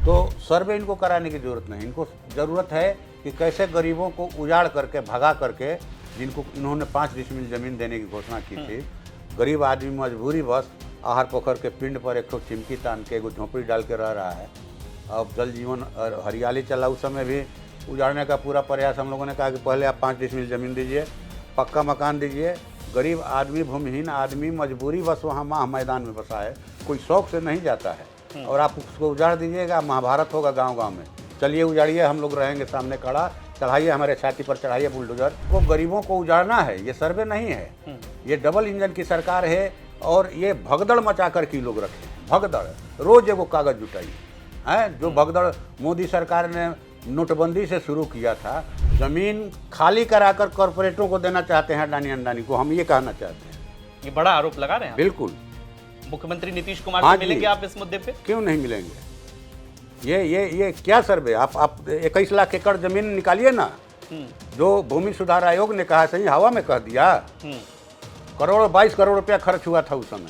तो सर्वे इनको कराने की ज़रूरत नहीं, इनको ज़रूरत है कि कैसे गरीबों को उजाड़ करके भगा करके, जिनको इन्होंने 5 डिसमिल ज़मीन देने की घोषणा की थी, गरीब आदमी मजबूरी बस आहार पोखर के पिंड पर एक ठो चिमकी तान के एगो झोंपड़ी डाल के रह रहा है। अब जल जीवन और हरियाली चला, उस समय भी उजाड़ने का पूरा प्रयास हम लोगों ने कहा कि पहले आप 5 डिसमिल ज़मीन दीजिए, पक्का मकान दीजिए। गरीब आदमी, भूमिहीन आदमी मजबूरी बस वहाँ माह मैदान में बसा है, कोई शौक से नहीं जाता है, और आप उसको उजाड़ दीजिएगा, महाभारत होगा गांव-गांव में। चलिए उजाड़िए, हम लोग रहेंगे सामने खड़ा, चढ़ाइए हमारे छाती पर, चढ़ाइए बुलडोजर को। गरीबों को उजाड़ना है, ये सर्वे नहीं है, ये डबल इंजन की सरकार है। और ये भगदड़ मचा कर की लोग रखे, भगदड़, रोज एगो कागज जुटाइए हैं। जो भगदड़ मोदी सरकार ने नोटबंदी से शुरू किया था, जमीन खाली कराकर कॉरपोरेटों को देना चाहते हैं, अडानी अंडानी को। हम ये कहना चाहते हैं, ये बड़ा आरोप लगा रहे हैं। बिल्कुल। मुख्यमंत्री नीतीश कुमार हाँ से मिलेंगे आप इस मुद्दे पे? क्यों नहीं मिलेंगे? ये क्या सर्वे? आप 21 लाख एकड़ जमीन निकालिए ना, जो भूमि सुधार आयोग ने कहा, सही हवा में कह दिया। करोड़ 22 करोड़ रुपया खर्च हुआ था उस समय,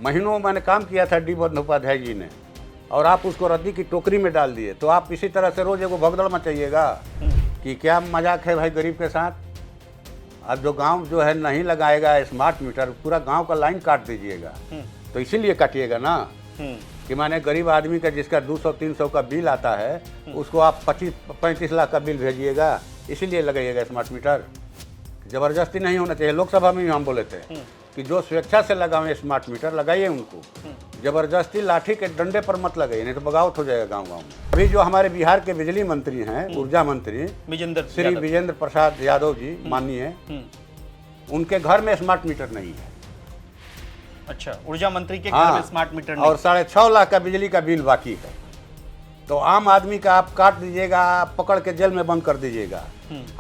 महीनों मैंने काम किया था डी बंदोपाध्याय जी ने, और आप उसको रद्दी की टोकरी में डाल दिए। तो आप इसी तरह से रोज एगो भगदड़ मचाइएगा कि क्या मजाक है भाई गरीब के साथ। अब जो गांव जो है नहीं लगाएगा स्मार्ट मीटर, पूरा गांव का लाइन काट दीजिएगा। तो इसीलिए काटिएगा ना कि माने गरीब आदमी का जिसका 200-300 का बिल आता है, उसको आप 25-35 लाख का बिल भेजिएगा, इसीलिए लगाइएगा स्मार्ट मीटर। ज़बरदस्ती नहीं होना चाहिए। लोकसभा में भी हम बोले थे कि जो स्वेच्छा से लगाएं स्मार्ट मीटर, लगाइए उनको, जबरदस्ती लाठी के डंडे पर मत लगाइए, नहीं तो बगावत हो जाएगा गांव-गांव में। अभी जो हमारे बिहार के बिजली मंत्री हैं, ऊर्जा मंत्री श्री विजेंद्र प्रसाद यादव जी माननीय, उनके घर में स्मार्ट मीटर नहीं है। अच्छा, ऊर्जा मंत्री के घर में स्मार्ट मीटर नहीं, और 6.5 लाख का बिजली का बिल बाकी है। तो आम आदमी का आप काट दीजिएगा, आप पकड़ के जेल में बंद कर दीजिएगा।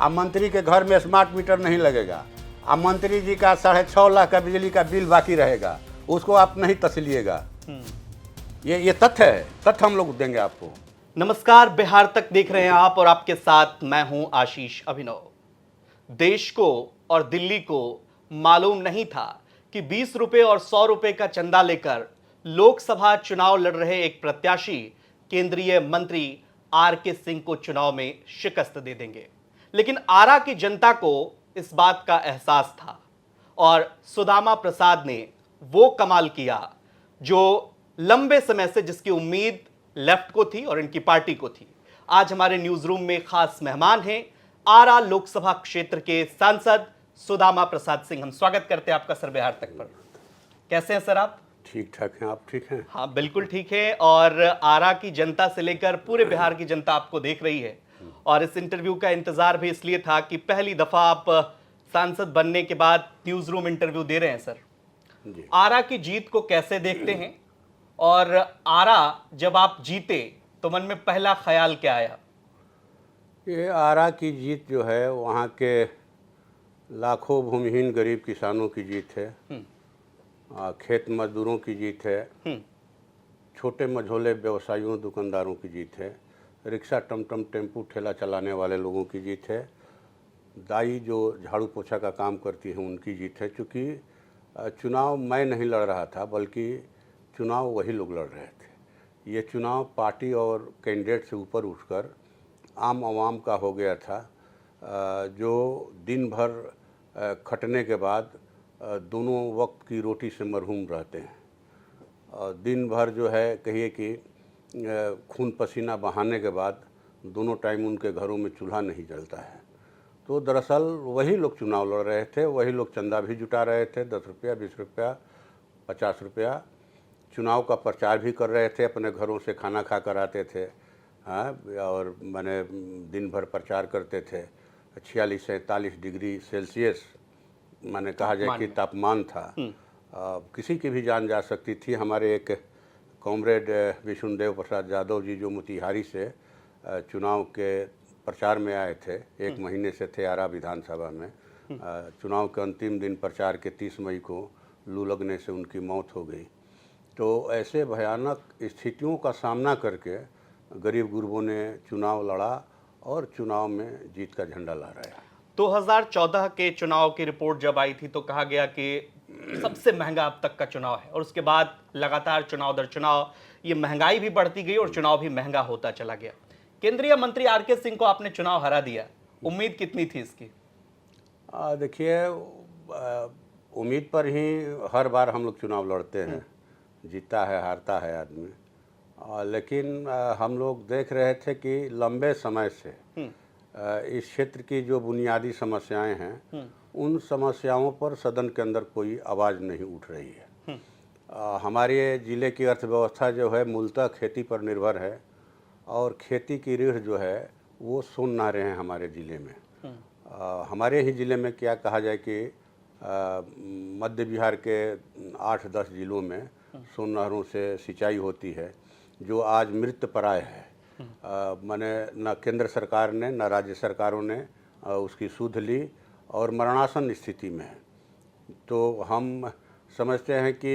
अब मंत्री के घर में स्मार्ट मीटर नहीं लगेगा, अब मंत्री जी का 6.5 लाख का बिजली का बिल बाकी रहेगा, उसको आप नहीं तसलिएगा। ये तथ्य है, तथ्य हम लोग देंगे आपको। नमस्कार, बिहार तक देख रहे हैं आप, और आपके साथ मैं हूं आशीष अभिनव। देश को और दिल्ली को मालूम नहीं था कि 20 रुपए और 100 रुपए का चंदा लेकर लोकसभा चुनाव लड़ रहे एक प्रत्याशी केंद्रीय मंत्री आर.के. सिंह को चुनाव में शिकस्त दे देंगे। लेकिन आरा की जनता को इस बात का एहसास था, और सुदामा प्रसाद ने वो कमाल किया जो लंबे समय से जिसकी उम्मीद लेफ्ट को थी और इनकी पार्टी को थी। आज हमारे न्यूज रूम में खास मेहमान हैं आरा लोकसभा क्षेत्र के सांसद सुदामा प्रसाद सिंह। हम स्वागत करते हैं आपका सर बिहार तक पर। कैसे हैं सर आप? ठीक ठाक हैं, आप ठीक हैं? हाँ बिल्कुल ठीक है। और आरा की जनता से लेकर पूरे बिहार की जनता आपको देख रही है, और इस इंटरव्यू का इंतजार भी इसलिए था कि पहली दफा आप सांसद बनने के बाद न्यूज रूम इंटरव्यू दे रहे हैं सर। आरा की जीत को कैसे देखते हैं, और आरा जब आप जीते तो मन में पहला ख्याल क्या आया? ये आरा की जीत जो है वहाँ के लाखों भूमिहीन गरीब किसानों की जीत है, खेत मजदूरों की जीत है, छोटे मझोले व्यवसायियों दुकानदारों की जीत है, रिक्शा टमटम टेम्पू ठेला चलाने वाले लोगों की जीत है, दाई जो झाड़ू पोछा का काम करती है उनकी जीत है। क्योंकि चुनाव मैं नहीं लड़ रहा था, बल्कि चुनाव वही लोग लड़ रहे थे। ये चुनाव पार्टी और कैंडिडेट से ऊपर उठकर आम आवाम का हो गया था, जो दिन भर खटने के बाद दोनों वक्त की रोटी से मरहूम रहते हैं, और दिन भर जो है कहिए कि खून पसीना बहाने के बाद दोनों टाइम उनके घरों में चूल्हा नहीं जलता है। तो दरअसल वही लोग चुनाव लड़ रहे थे, वही लोग चंदा भी जुटा रहे थे, 10 रुपया, 20 रुपया, 50 रुपया, चुनाव का प्रचार भी कर रहे थे, अपने घरों से खाना खा कर आते थे। हाँ, और मैंने दिन भर प्रचार करते थे। 46-47 डिग्री सेल्सियस मैंने कहा जाए कि तापमान था, किसी की भी जान जा सकती थी। हमारे एक कॉमरेड विष्णुदेव प्रसाद यादव जी जो मोतिहारी से चुनाव के प्रचार में आए थे, 1 महीने से थे आरा विधानसभा में, चुनाव के अंतिम दिन प्रचार के 30 मई को लू लगने से उनकी मौत हो गई। तो ऐसे भयानक स्थितियों का सामना करके गरीब गुरबों ने चुनाव लड़ा और चुनाव में जीत का झंडा लहराया। 2014 के चुनाव की रिपोर्ट जब आई थी तो कहा गया कि सबसे महंगा अब तक का चुनाव है, और उसके बाद लगातार चुनाव दर चुनाव ये महंगाई भी बढ़ती गई और चुनाव भी महंगा होता चला गया। केंद्रीय मंत्री आर.के. सिंह को आपने चुनाव हरा दिया, उम्मीद कितनी थी इसकी? देखिए, उम्मीद पर ही हर बार हम लोग चुनाव लड़ते हैं, जीतता है हारता है आदमी। लेकिन हम लोग देख रहे थे कि लंबे समय से इस क्षेत्र की जो बुनियादी समस्याएं हैं उन समस्याओं पर सदन के अंदर कोई आवाज़ नहीं उठ रही है। हमारे ज़िले की अर्थव्यवस्था जो है मूलतः खेती पर निर्भर है और खेती की रीढ़ जो है वो सोन नारे हैं हमारे ज़िले में। हमारे ही ज़िले में क्या कहा जाए कि मध्य बिहार के 8-10 ज़िलों में सोन नहरों से सिंचाई होती है जो आज मृतप्राय है। माने न केंद्र सरकार ने न राज्य सरकारों ने उसकी सुध ली और मरणासन स्थिति में है। तो हम समझते हैं कि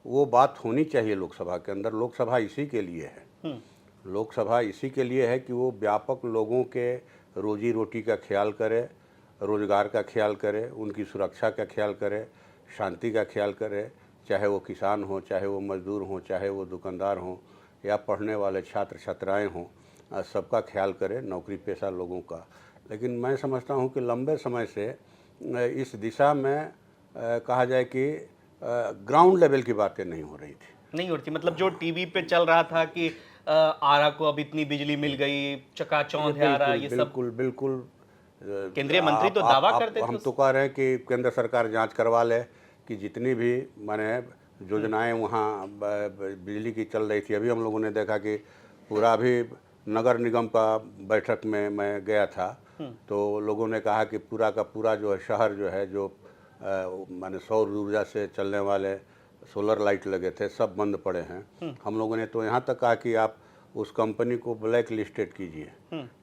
वो बात होनी चाहिए लोकसभा के अंदर। लोकसभा इसी के लिए है, लोकसभा इसी के लिए है कि वो व्यापक लोगों के रोजी रोटी का ख्याल करे, रोजगार का ख्याल करे, उनकी सुरक्षा का ख्याल करे, शांति का ख्याल करे, चाहे वो किसान हो, चाहे वो मजदूर हो, चाहे वो दुकानदार हों या पढ़ने वाले छात्र छात्राएं हों, सबका ख्याल करे, नौकरी पेशा लोगों का। लेकिन मैं समझता हूं कि लंबे समय से इस दिशा में कहा जाए कि ग्राउंड लेवल की बातें नहीं हो रही थी। नहीं होती, मतलब जो टीवी पे चल रहा था कि आरा को अब इतनी बिजली मिल गई, चकाचौंध है आरा, ये सब बिल्कुल बिल्कुल केंद्रीय मंत्री तो दावा करते थे। हम तो कह रहे हैं कि केंद्र सरकार जांच करवा ले कि जितनी भी माने योजनाएं वहाँ बिजली की चल रही थी। अभी हम लोगों ने देखा कि पूरा भी नगर निगम का बैठक में मैं गया था तो लोगों ने कहा कि पूरा का पूरा जो है शहर जो है जो माने सौर ऊर्जा से चलने वाले सोलर लाइट लगे थे सब बंद पड़े हैं। हम लोगों ने तो यहाँ तक कहा कि आप उस कंपनी को ब्लैक लिस्टेड कीजिए,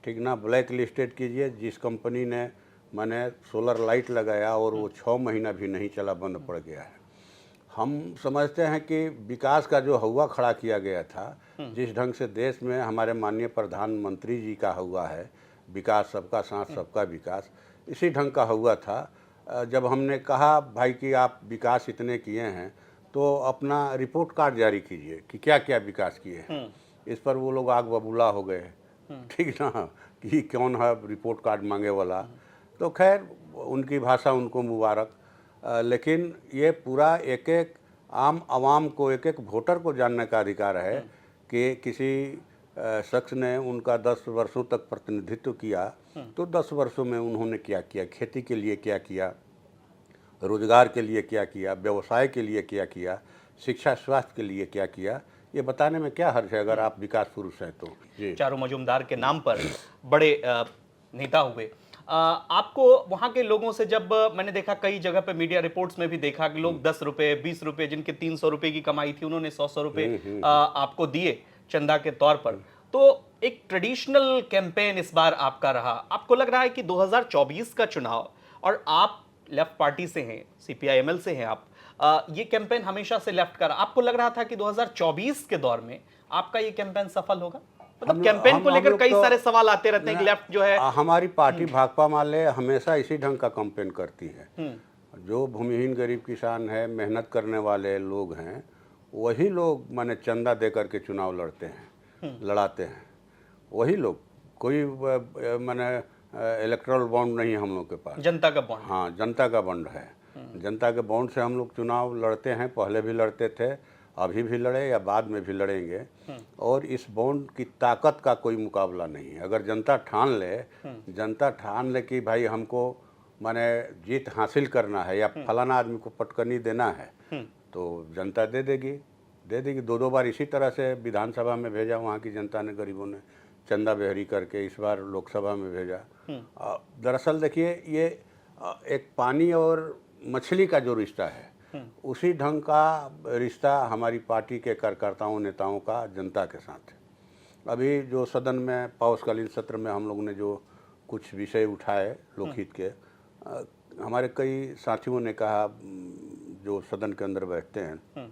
ठीक ना, ब्लैक लिस्टेड कीजिए। जिस कंपनी ने माने सोलर लाइट लगाया और वो 6 महीना भी नहीं चला, बंद पड़ गया है। हम समझते हैं कि विकास का जो हवा खड़ा किया गया था, जिस ढंग से देश में हमारे माननीय प्रधानमंत्री जी का हुआ है, विकास सबका साथ सबका विकास, इसी ढंग का हुआ था। जब हमने कहा भाई कि आप विकास इतने किए हैं तो अपना रिपोर्ट कार्ड जारी कीजिए कि क्या क्या विकास किए हैं। इस पर वो लोग आग बबूला हो गए, ठीक ना, कि कौन है रिपोर्ट कार्ड मांगे वाला। तो खैर उनकी भाषा उनको मुबारक। लेकिन ये पूरा एक एक आम आवाम को, एक एक वोटर को जानने का अधिकार है कि किसी शख्स ने उनका 10 वर्षों तक प्रतिनिधित्व किया तो 10 वर्षों में उन्होंने क्या किया, खेती के लिए क्या किया, रोजगार के लिए क्या किया, व्यवसाय के लिए क्या किया, शिक्षा स्वास्थ्य के लिए क्या किया, ये बताने में क्या हर्ज है अगर आप विकास पुरुष हैं तो। जी, चारू मजूमदार के नाम पर बड़े नेता हुए। आपको वहां के लोगों से, जब मैंने देखा कई जगह पे मीडिया रिपोर्ट्स में भी देखा कि लोग 10 रुपए 20 रुपए, जिनके 300 रुपए की कमाई थी उन्होंने 100 रुपए आपको दिए चंदा के तौर पर। तो एक ट्रेडिशनल कैंपेन इस बार आपका रहा। आपको लग रहा है कि 2024 का चुनाव, और आप लेफ्ट पार्टी से हैं, सीपीआई-एमएल से हैं आप, ये कैंपेन हमेशा से लेफ्ट का रहा। आपको लग रहा था कि 2024 के दौर में आपका ये कैंपेन सफल होगा? मतलब कैंपेन को लेकर कई सारे सवाल आते रहते हैं कि लेफ्ट जो है। हमारी पार्टी भाकपा माले हमेशा इसी ढंग का कैंपेन करती है। जो भूमिहीन गरीब किसान है, मेहनत करने वाले लोग हैं, वही लोग माने चंदा दे करके चुनाव लड़ते हैं, लड़ाते हैं वही लोग। कोई माने इलेक्ट्रल बॉन्ड नहीं है हम लोग के पास, जनता का बॉन्ड। हाँ, जनता का बॉन्ड है। जनता के बॉन्ड से हम लोग चुनाव लड़ते हैं, पहले भी लड़ते थे, अभी भी लड़े या बाद में भी लड़ेंगे। और इस बॉन्ड की ताकत का कोई मुकाबला नहीं है। अगर जनता ठान ले कि भाई हमको माने जीत हासिल करना है या फलाना आदमी को पटकनी देना है, तो जनता दे देगी। 2 बार इसी तरह से विधानसभा में भेजा वहाँ की जनता ने, गरीबों ने चंदा बेहरी करके, इस बार लोकसभा में भेजा। दरअसल देखिए, ये एक पानी और मछली का जो रिश्ता है, उसी ढंग का रिश्ता हमारी पार्टी के कार्यकर्ताओं नेताओं का जनता के साथ है। अभी जो सदन में पावसकालीन सत्र में हम लोगों ने जो कुछ विषय उठाए लोकहित के, हमारे कई साथियों ने कहा जो सदन के अंदर बैठते हैं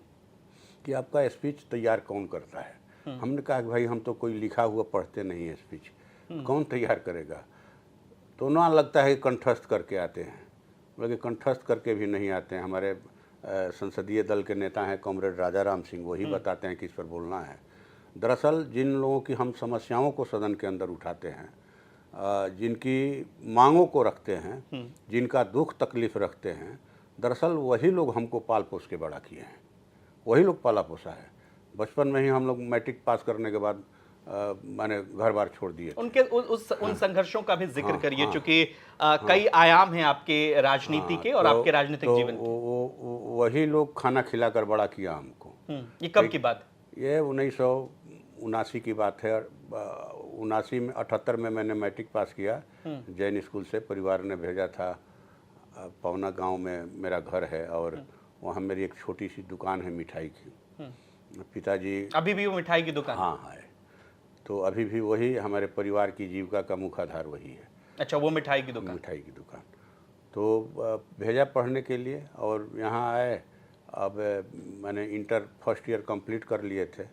कि आपका स्पीच तैयार कौन करता है। हमने कहा कि भाई हम तो कोई लिखा हुआ पढ़ते नहीं है, स्पीच कौन तैयार करेगा। तो ना लगता है कि कंठस्थ करके आते हैं, बल्कि कंठस्थ करके भी नहीं आते हैं। हमारे संसदीय दल के नेता हैं कॉमरेड राजा राम सिंह, वही बताते हैं कि इस पर बोलना है। दरअसल जिन लोगों की हम समस्याओं को सदन के अंदर उठाते हैं, जिनकी मांगों को रखते हैं, जिनका दुख तकलीफ रखते हैं, दरअसल वही लोग हमको पाल पोस के बड़ा किए हैं, वही लोग पाला पोसा है। बचपन में ही हम लोग मैट्रिक पास करने के बाद मैंने घर बार छोड़ दिए थे। उनके उन संघर्षों का भी जिक्र हाँ, करिए, हाँ, क्योंकि कई आयाम हैं आपके राजनीति के और तो- आपके राजनीतिक तो जीवन के। वही लोग खाना खिलाकर बड़ा किया हमको। ये कब की बात है? ये 1979 की बात है। 79 में 78 में मैंने मैट्रिक पास किया जैन स्कूल से। परिवार ने भेजा था, पवना गांव में मेरा घर है और वहाँ मेरी एक छोटी सी दुकान है मिठाई की। पिताजी अभी भी वो मिठाई की दुकान? हाँ है। तो अभी भी वही हमारे परिवार की जीविका का मुख्य आधार वही है। अच्छा, वो मिठाई की दुकान? मिठाई की दुकान। तो भेजा पढ़ने के लिए और यहाँ आए। अब मैंने इंटर फर्स्ट ईयर कंप्लीट कर लिए थे।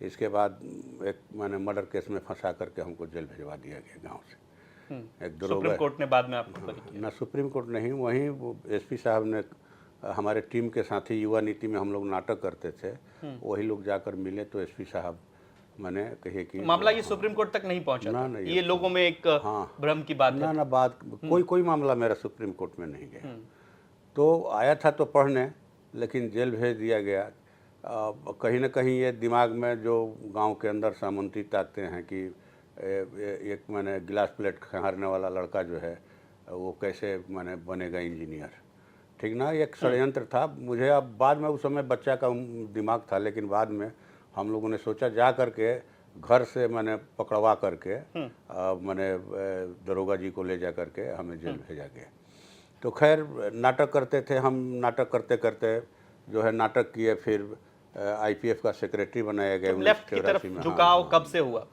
इसके बाद एक मैंने मर्डर केस में फंसा करके हमको जेल भिजवा दिया गया गांव से। एक सुप्रीम कोर्ट ने बाद में आपको बरी किया? ना सुप्रीम कोर्ट नहीं, वहीं वो एसपी साहब ने हमारे टीम के साथ ही युवा नीति में हम लोग नाटक करते थे, वही लोग जाकर मिले तो एसपी साहब मैंने कहे कि मामला ये सुप्रीम कोर्ट तक नहीं पहुंचा था? नहीं, ये लोगों में एक भ्रम की बात है। ना बात कोई मामला मेरा सुप्रीम कोर्ट में नहीं गया। तो आया था तो पढ़ने, लेकिन जेल भेज दिया गया। कहीं ना कहीं ये दिमाग में जो गांव के अंदर सामंतित आते हैं कि एक मैंने गिलास प्लेट खंगारने वाला लड़का जो है वो कैसे मैंने बनेगा इंजीनियर, ठीक ना, एक षड्यंत्र था। मुझे अब बाद में उस समय बच्चा का दिमाग था, लेकिन बाद में हम लोगों ने सोचा जा करके घर से मैंने पकड़वा करके मैंने दरोगा जी को ले जा करके हमें जेल भेजा गया। तो खैर नाटक करते थे हम, नाटक करते करते जो है नाटक किए, फिर आईपीएफ का सेक्रेटरी बनाया गया। लेफ्ट की तरफ झुकाव कब से हुआ?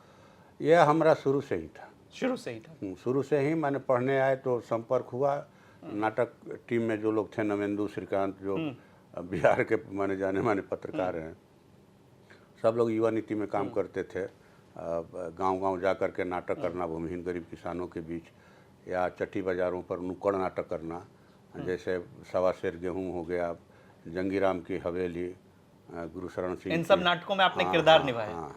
यह हमारा शुरू से ही था। शुरू से ही था? शुरू से ही मैंने पढ़ने आए तो संपर्क हुआ। नाटक टीम में जो लोग थे, नवेंदु, श्रीकांत, जो बिहार के माने जाने माने पत्रकार हैं, सब लोग युवा नीति में काम करते थे। गांव-गांव जा कर के नाटक करना भूमिहीन गरीब किसानों के बीच, या चट्टी बाज़ारों पर नुक्कड़ नाटक करना, जैसे सवा सेर गेहूँ हो गया, जंगीराम की हवेली, गुरुशरण सिंह। इन सब नाटकों में आपने किरदार निभाया।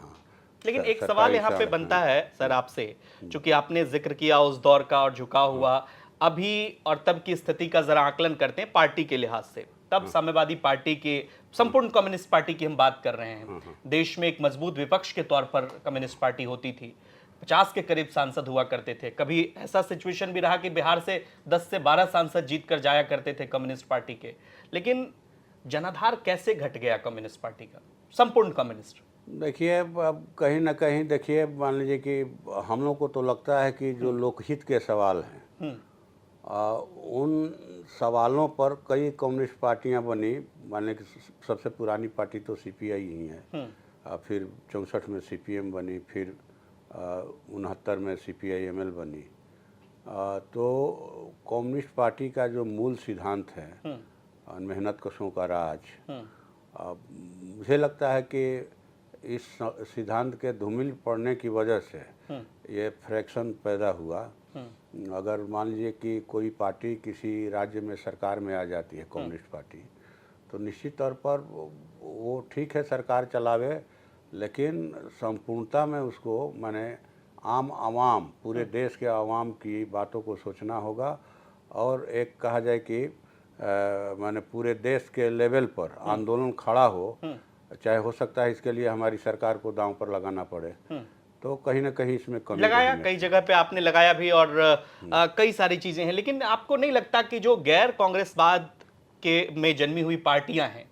लेकिन एक सवाल यहाँ पे बनता है सर आपसे, चूंकि आपने जिक्र किया उस दौर का और झुका हुआ, अभी और तब की स्थिति का जरा आकलन करते हैं पार्टी के लिहाज से। तब साम्यवादी पार्टी के, संपूर्ण कम्युनिस्ट पार्टी की हम बात कर रहे हैं, देश में एक मजबूत विपक्ष के तौर पर कम्युनिस्ट पार्टी होती थी। 50 के करीब सांसद हुआ करते थे। कभी ऐसा सिचुएशन भी रहा कि बिहार से 10 से 12 सांसद जीत कर जाया करते थे कम्युनिस्ट पार्टी के। लेकिन जनाधार कैसे घट गया कम्युनिस्ट पार्टी का, संपूर्ण कम्युनिस्ट? देखिए, अब कहीं ना कहीं देखिए, मान लीजिए कि हम लोग को तो लगता है कि जो लोकहित के सवाल हैं, उन सवालों पर कई कम्युनिस्ट पार्टियां बनी। मान लीजिए कि सबसे पुरानी पार्टी तो सीपीआई ही है, फिर 64 में सीपीएम बनी, फिर 69 में सीपीआईएमएल बनी। तो कम्युनिस्ट पार्टी का जो मूल सिद्धांत है, मेहनत कशों का राज, मुझे लगता है कि इस सिद्धांत के धूमिल पड़ने की वजह से ये फ्रैक्शन पैदा हुआ। अगर मान लीजिए कि कोई पार्टी किसी राज्य में सरकार में आ जाती है, कम्युनिस्ट पार्टी, तो निश्चित तौर पर वो ठीक है सरकार चलावे, लेकिन संपूर्णता में उसको माने आम आवाम, पूरे देश के आवाम की बातों को सोचना होगा। और एक कहा जाए कि माने पूरे देश के लेवल पर आंदोलन खड़ा हो, चाहे हो सकता है इसके लिए हमारी सरकार को दांव पर लगाना पड़े। तो कहीं ना कहीं इसमें कमी लगाया, कई जगह पे आपने लगाया भी, और कई सारी चीजें हैं। लेकिन आपको नहीं लगता कि जो गैर कांग्रेसवाद के में जन्मी हुई पार्टियां हैं,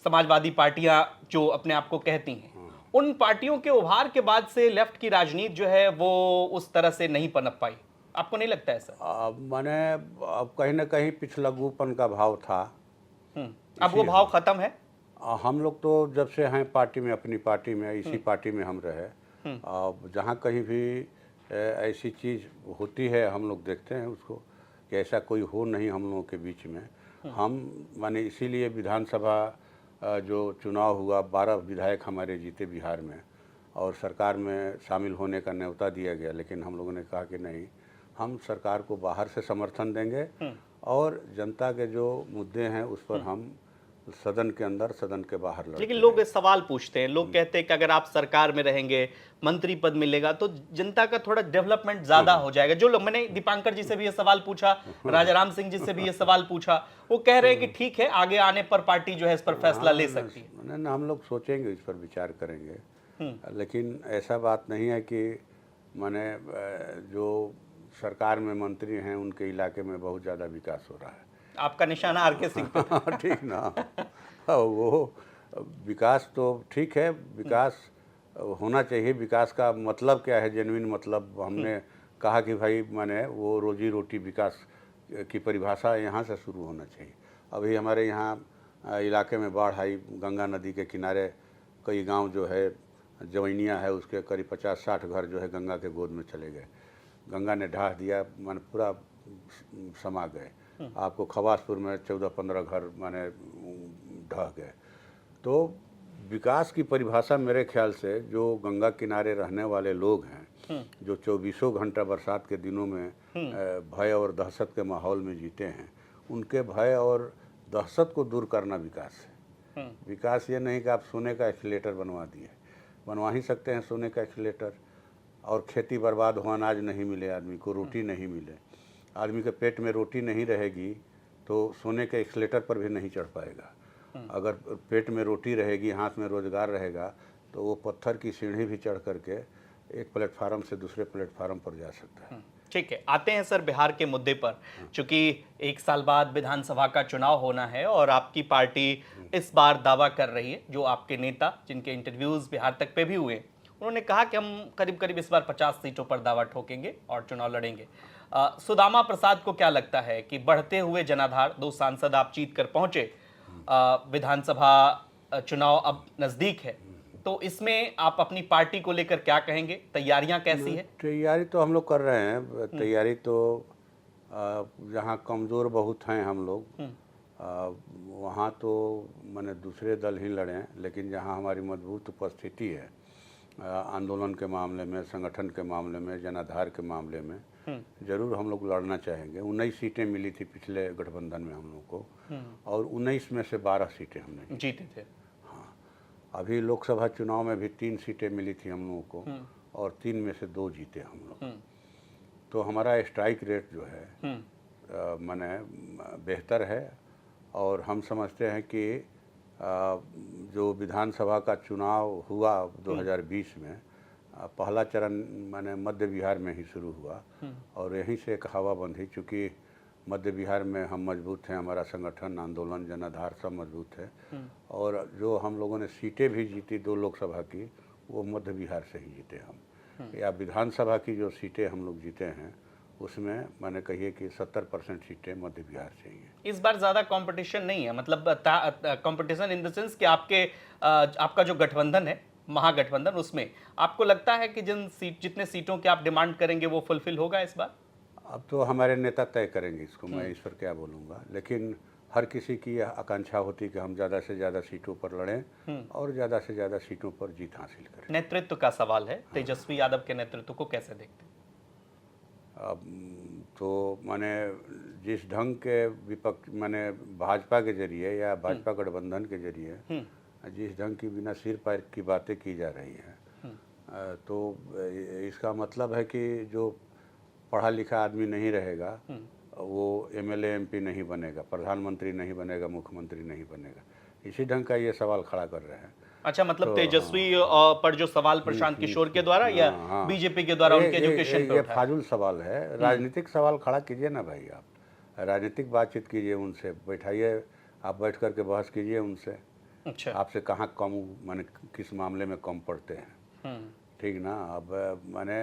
समाजवादी पार्टियां जो अपने आप को कहती हैं, उन पार्टियों के उभार के बाद से लेफ्ट की राजनीति जो है वो उस तरह से नहीं पनप पाई? आपको नहीं लगता ऐसा? मैंने अब कहीं ना कहीं पिछलग्गूपन का भाव था। अब वो भाव खत्म है? हम लोग तो जब से हैं पार्टी में, अपनी पार्टी में, इसी पार्टी में हम रहे। जहाँ कहीं भी ऐसी चीज़ होती है हम लोग देखते हैं उसको, कि ऐसा कोई हो नहीं हम लोगों के बीच में। हम माने इसीलिए विधानसभा जो चुनाव हुआ, 12 विधायक हमारे जीते बिहार में, और सरकार में शामिल होने का न्योता दिया गया। लेकिन हम लोगों ने कहा कि नहीं, हम सरकार को बाहर से समर्थन देंगे और जनता के जो मुद्दे हैं उस पर हम सदन के अंदर सदन के बाहर लड़ते लेकिन लोग सवाल पूछते हैं, लोग कहते हैं कि अगर आप सरकार में रहेंगे, मंत्री पद मिलेगा तो जनता का थोड़ा डेवलपमेंट ज्यादा हो जाएगा। जो लोग, मैंने दीपांकर जी से भी ये सवाल पूछा, राजा राम सिंह जी से भी ये सवाल पूछा, वो कह रहे हैं कि ठीक है, आगे आने पर पार्टी जो है इस पर फैसला ले सकती है। ना, हम लोग सोचेंगे, इस पर विचार करेंगे, लेकिन ऐसा बात नहीं है कि माने जो सरकार में मंत्री हैं उनके इलाके में बहुत ज़्यादा विकास हो रहा है। आपका निशाना आर.के. सिंह पे। ठीक ना। वो विकास तो ठीक है, विकास होना चाहिए। विकास का मतलब क्या है, जेन्युइन मतलब हमने कहा कि भाई माने वो रोजी रोटी विकास की परिभाषा यहाँ से शुरू होना चाहिए। अभी हमारे यहाँ इलाके में बाढ़ आई, गंगा नदी के किनारे कई गांव जो है जवैनिया है, उसके करीब 50-60 घर जो है गंगा के गोद में चले गए। गंगा ने ढाह दिया, माने पूरा समा गए। आपको खवासपुर में 14-15 घर माने ढह गए। तो विकास की परिभाषा मेरे ख्याल से जो गंगा किनारे रहने वाले लोग हैं, जो 24 घंटा बरसात के दिनों में भय और दहशत के माहौल में जीते हैं, उनके भय और दहशत को दूर करना विकास है। विकास ये नहीं कि आप सोने का एक्सीलेटर बनवा दिए, बनवा ही सकते हैं सोने का एक्सीलेटर, और खेती बर्बाद हो, अनाज नहीं मिले, आदमी को रोटी नहीं मिले, आदमी के पेट में रोटी नहीं रहेगी तो सोने के एक्सीलेटर पर भी नहीं चढ़ पाएगा। अगर पेट में रोटी रहेगी, हाथ में रोजगार रहेगा, तो वो पत्थर की सीढ़ी भी चढ़ करके एक प्लेटफार्म से दूसरे प्लेटफार्म पर जा सकता है। ठीक है, आते हैं सर बिहार के मुद्दे पर। चूंकि 1 साल बाद विधानसभा का चुनाव होना है और आपकी पार्टी इस बार दावा कर रही है, जो आपके नेता जिनके इंटरव्यूज बिहार तक पे भी हुए, उन्होंने कहा कि हम करीब करीब इस बार 50 सीटों पर दावा ठोकेंगे और चुनाव लड़ेंगे। सुदामा प्रसाद को क्या लगता है कि बढ़ते हुए जनाधार, 2 सांसद आप जीत कर पहुंचे, विधानसभा चुनाव अब नजदीक है, तो इसमें आप अपनी पार्टी को लेकर क्या कहेंगे? तैयारियां कैसी है? तैयारी तो हम लोग कर रहे हैं। तैयारी तो जहाँ कमज़ोर बहुत हैं हम लोग, वहाँ तो मैंने दूसरे दल ही लड़े हैं, लेकिन जहाँ हमारी मजबूत उपस्थिति है आंदोलन के मामले में, संगठन के मामले में, जनाधार के मामले में, जरूर हम लोग लड़ना चाहेंगे। 19 सीटें मिली थी पिछले गठबंधन में हम लोग को, और 19 में से 12 सीटें हमने जीते थे। हाँ, अभी लोकसभा चुनाव में भी 3 सीटें मिली थी हम लोगों को, और 3 में से 2 जीते हम लोग। तो हमारा स्ट्राइक रेट जो है माने बेहतर है, और हम समझते हैं कि जो विधानसभा का चुनाव हुआ 2020 में, पहला चरण माने मध्य बिहार में ही शुरू हुआ, और यहीं से एक हवा बंधी। चूँकि मध्य बिहार में हम मजबूत हैं, हमारा संगठन, आंदोलन, जनाधार सब मजबूत है, और जो हम लोगों ने सीटें भी जीती 2 लोकसभा की, वो मध्य बिहार से ही जीते हम। या विधानसभा की जो सीटें हम लोग जीते हैं, उसमें मैंने कहिए कि 70% सीटें मध्य बिहार से ही हैं। इस बार ज़्यादा कंपटीशन नहीं है, मतलब कंपटीशन इन द सेंस कि आपका जो गठबंधन है, महागठबंधन, उसमें आपको लगता है कि जितने सीटों की आप डिमांड करेंगे वो फुलफिल होगा इस बार? अब तो हमारे नेता तय करेंगे इसको, मैं इस पर क्या बोलूँगा। लेकिन हर किसी की यह आकांक्षा होती है कि हम ज़्यादा से ज़्यादा सीटों पर लड़ें और ज़्यादा से ज़्यादा सीटों पर जीत हासिल करें। नेतृत्व का सवाल है, तेजस्वी यादव के नेतृत्व को कैसे देखते हैं? अब तो माने जिस ढंग के विपक्ष माने भाजपा के जरिए या भाजपा गठबंधन के जरिए जिस ढंग की बिना सिर पैर की बातें की जा रही हैं, तो इसका मतलब है कि जो पढ़ा लिखा आदमी नहीं रहेगा वो एमएलए एमपी नहीं बनेगा, प्रधानमंत्री नहीं बनेगा, मुख्यमंत्री नहीं बनेगा। इसी ढंग का ये सवाल खड़ा कर रहे हैं। अच्छा, मतलब तो तेजस्वी पर जो सवाल प्रशांत किशोर के द्वारा या बीजेपी के द्वारा उनके एजुकेशन पे ये फाजुल सवाल है। राजनीतिक सवाल खड़ा कीजिए ना भाई, आप राजनीतिक बातचीत कीजिए, उनसे बैठाइए, आप बैठ करके बहस कीजिए उनसे। अच्छा, आपसे कहाँ कम माने किस मामले में कम पड़ते हैं, ठीक ना। अब माने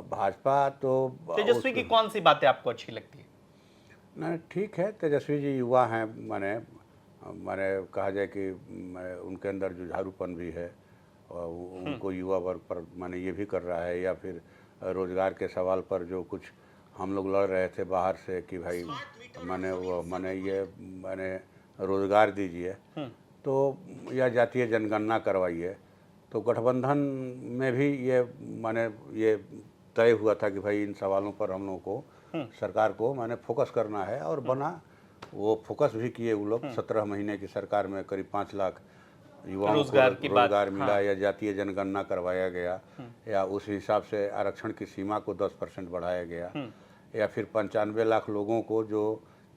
भाजपा तो तेजस्वी की कौन सी बातें आपको अच्छी लगती है? ना ठीक है, तेजस्वी जी युवा हैं, माने कहा जाए कि उनके अंदर जो झारूपन भी है, और उनको युवा वर्ग पर माने ये भी कर रहा है। या फिर रोज़गार के सवाल पर जो कुछ हम लोग लड़ रहे थे बाहर से कि भाई माने रोज़गार दीजिए, तो या जातीय जनगणना करवाइए, तो गठबंधन में भी ये माने ये तय हुआ था कि भाई इन सवालों पर हम लोगों को सरकार को माने फोकस करना है, और बना। वो फोकस भी किए वो लोग। 17 महीने की सरकार में करीब 5 लाख युवाओं को रोजगार मिला, या जातीय जनगणना करवाया गया, या उस हिसाब से आरक्षण की सीमा को 10% बढ़ाया गया, या फिर 95 लाख लोगों को जो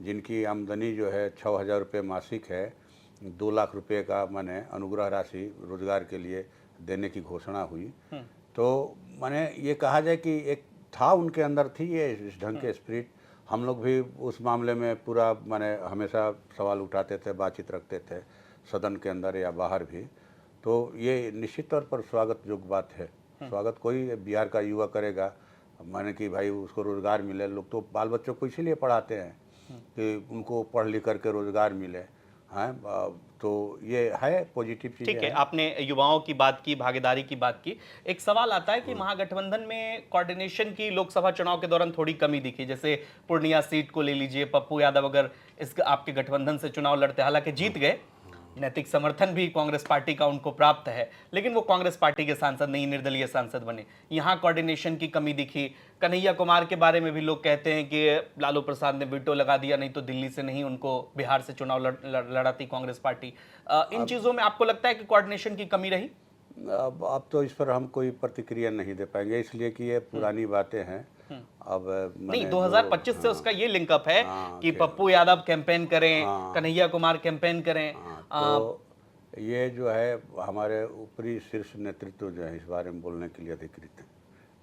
जिनकी आमदनी जो है 6,000 रुपये मासिक है, 2 लाख रुपए का माने अनुग्रह राशि रोजगार के लिए देने की घोषणा हुई। तो माने ये कहा जाए कि एक था उनके अंदर थी ये इस ढंग के स्पिरिट। हम लोग भी उस मामले में पूरा माने हमेशा सवाल उठाते थे, बातचीत रखते थे सदन के अंदर या बाहर भी। तो ये निश्चित तौर पर स्वागत योग्य बात है। स्वागत कोई बिहार का युवा करेगा, माने कि भाई उसको रोजगार मिले। लोग तो बाल बच्चों को इसीलिए पढ़ाते हैं कि उनको पढ़ लिख करके रोजगार मिले, हैं। तो ये है पॉजिटिव चीज़। ठीक है, आपने युवाओं की बात की, भागीदारी की बात की। एक सवाल आता है कि महागठबंधन में कोऑर्डिनेशन की लोकसभा चुनाव के दौरान थोड़ी कमी दिखी। जैसे पूर्णिया सीट को ले लीजिए, पप्पू यादव अगर इस आपके गठबंधन से चुनाव लड़ते, हालांकि जीत गए, नैतिक समर्थन भी कांग्रेस पार्टी का उनको प्राप्त है, लेकिन वो कांग्रेस पार्टी के सांसद नहीं, निर्दलीय सांसद बने। यहाँ कोऑर्डिनेशन की कमी दिखी। कन्हैया कुमार के बारे में भी लोग कहते हैं कि लालू प्रसाद ने वीटो लगा दिया, नहीं तो दिल्ली से नहीं, उनको बिहार से चुनाव लड़ाती कांग्रेस पार्टी। इन चीजों में आपको लगता है कि कोऑर्डिनेशन की कमी रही? अब तो इस पर हम कोई प्रतिक्रिया नहीं दे पाएंगे, इसलिए कि ये पुरानी बातें हैं। अब नहीं, 2025 से उसका ये लिंकअप है कि पप्पू यादव कैंपेन करें, कन्हैया कुमार कैंपेन करें। तो ये जो है हमारे ऊपरी शीर्ष नेतृत्व जो है इस बारे में बोलने के लिए अधिकृत है,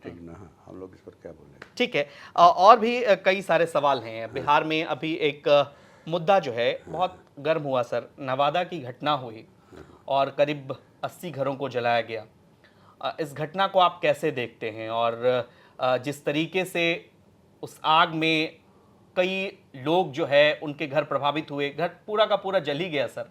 ठीक ना। हम लोग इस पर क्या बोलेंगे। ठीक है, और भी कई सारे सवाल हैं। बिहार में अभी एक मुद्दा जो है बहुत गर्म हुआ सर, नवादा की घटना हुई और करीब 80 घरों को जलाया गया। इस घटना को आप कैसे देखते हैं? और जिस तरीके से उस आग में कई लोग जो है उनके घर प्रभावित हुए, घर पूरा का पूरा जल ही गया सर।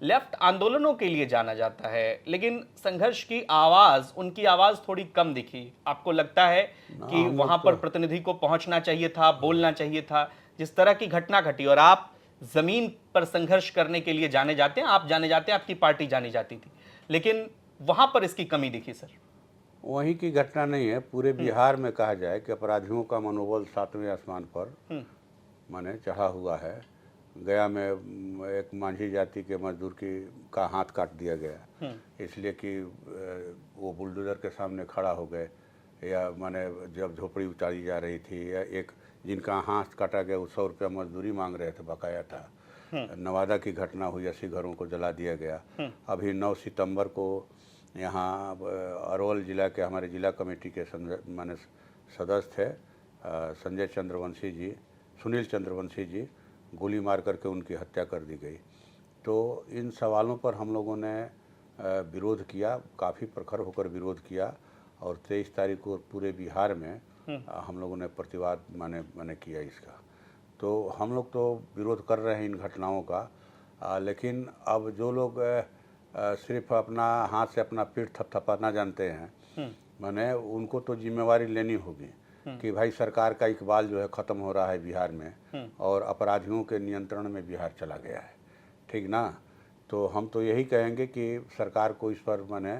लेफ्ट आंदोलनों के लिए जाना जाता है, लेकिन संघर्ष की आवाज़, उनकी आवाज़ थोड़ी कम दिखी। आपको लगता है कि वहाँ पर प्रतिनिधि को पहुँचना चाहिए था, बोलना चाहिए था? जिस तरह की घटना घटी, और आप ज़मीन पर संघर्ष करने के लिए जाने जाते हैं, आप जाने जाते हैं, आपकी पार्टी जानी जाती थी, लेकिन वहाँ पर इसकी कमी दिखी सर। वहीं की घटना नहीं है, पूरे बिहार में कहा जाए कि अपराधियों का मनोबल 7वें आसमान पर माने चढ़ा हुआ है। गया में एक मांझी जाति के मजदूर का हाथ काट दिया गया, इसलिए कि वो बुलडोजर के सामने खड़ा हो गए, या माने जब झोपड़ी उतारी जा रही थी, या एक जिनका हाथ काटा गया वो 100 रुपया मजदूरी मांग रहे थे, बकाया था। नवादा की घटना हुई, 80 घरों को जला दिया गया। अभी 9 सितंबर को यहाँ अरवल जिला के हमारे जिला कमेटी के माने सदस्य थे संजय चंद्रवंशी जी, सुनील चंद्रवंशी जी, गोली मार करके उनकी हत्या कर दी गई। तो इन सवालों पर हम लोगों ने विरोध किया, काफ़ी प्रखर होकर विरोध किया, और 23 तारीख को पूरे बिहार में हम लोगों ने प्रतिवाद माने किया इसका। तो हम लोग तो विरोध कर रहे हैं इन घटनाओं का, लेकिन अब जो लोग सिर्फ अपना हाथ से अपना पीठ थपथपाना जानते हैं, माने उनको तो जिम्मेवारी लेनी होगी कि भाई सरकार का इकबाल जो है ख़त्म हो रहा है बिहार में, और अपराधियों के नियंत्रण में बिहार चला गया है, ठीक ना। तो हम तो यही कहेंगे कि सरकार को इस पर माने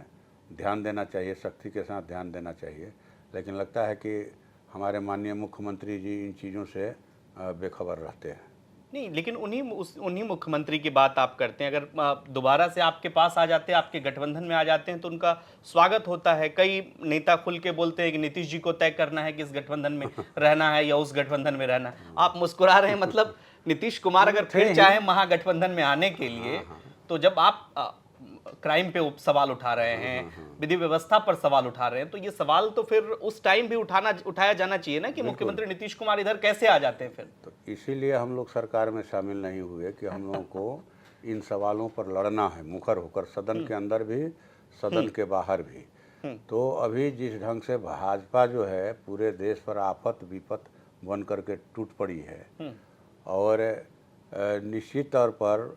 ध्यान देना चाहिए, सख्ती के साथ ध्यान देना चाहिए। लेकिन लगता है कि हमारे माननीय मुख्यमंत्री जी इन चीज़ों से बेखबर रहते हैं। नहीं, लेकिन उन्हीं मुख्यमंत्री की बात आप करते हैं। अगर दोबारा से आपके पास आ जाते हैं, आपके गठबंधन में आ जाते हैं, तो उनका स्वागत होता है। कई नेता खुल के बोलते हैं कि नीतीश जी को तय करना है कि इस गठबंधन में रहना है या उस गठबंधन में रहना है। आप मुस्कुरा रहे हैं, मतलब नीतीश कुमार अगर फिर चाहे महागठबंधन में आने के लिए, तो जब आप क्राइम पे सवाल उठा रहे हैं, विधि व्यवस्था पर सवाल उठा रहे हैं, तो ये सवाल तो फिर उस टाइम भी उठाया जाना चाहिए ना कि मुख्यमंत्री नीतीश कुमार इधर कैसे आ जाते हैं फिर। तो इसीलिए हम लोग सरकार में शामिल नहीं हुए कि हम लोगों को इन सवालों पर लड़ना है, मुखर होकर, सदन के अंदर भी, सदन के बाहर भी। तो अभी जिस ढंग से भाजपा जो है पूरे देश पर आफत विपत बन करके टूट पड़ी है, और निश्चित तौर पर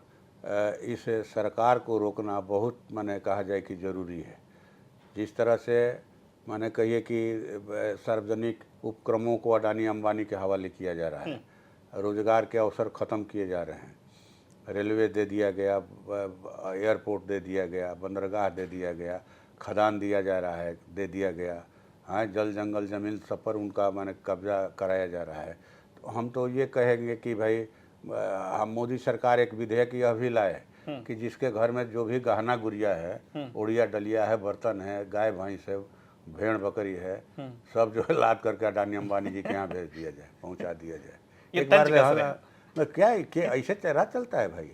इस सरकार को रोकना बहुत माने कहा जाए कि ज़रूरी है। जिस तरह से माने कहिए कि सार्वजनिक उपक्रमों को अडानी अंबानी के हवाले किया जा रहा है, रोजगार के अवसर ख़त्म किए जा रहे हैं, रेलवे दे दिया गया, एयरपोर्ट दे दिया गया, बंदरगाह दे दिया गया, खदान दिया जा रहा है, दे दिया गया, हाँ, जल जंगल ज़मीन सब पर उनका माने कब्जा कराया जा रहा है। तो हम तो ये कहेंगे कि भाई हम मोदी सरकार एक विधेयक यह भी लाए कि जिसके घर में जो भी गहना गुड़िया है, उड़िया डलिया है, बर्तन है, गाय भैंस है, भेड़ बकरी है, सब जो है लाद करके अडानी अंबानी जी के यहाँ भेज दिया जाए, पहुँचा दिया जाए। ये एक बार तंज कस रहे हैं। क्या ऐसे तेरा चलता है भाई?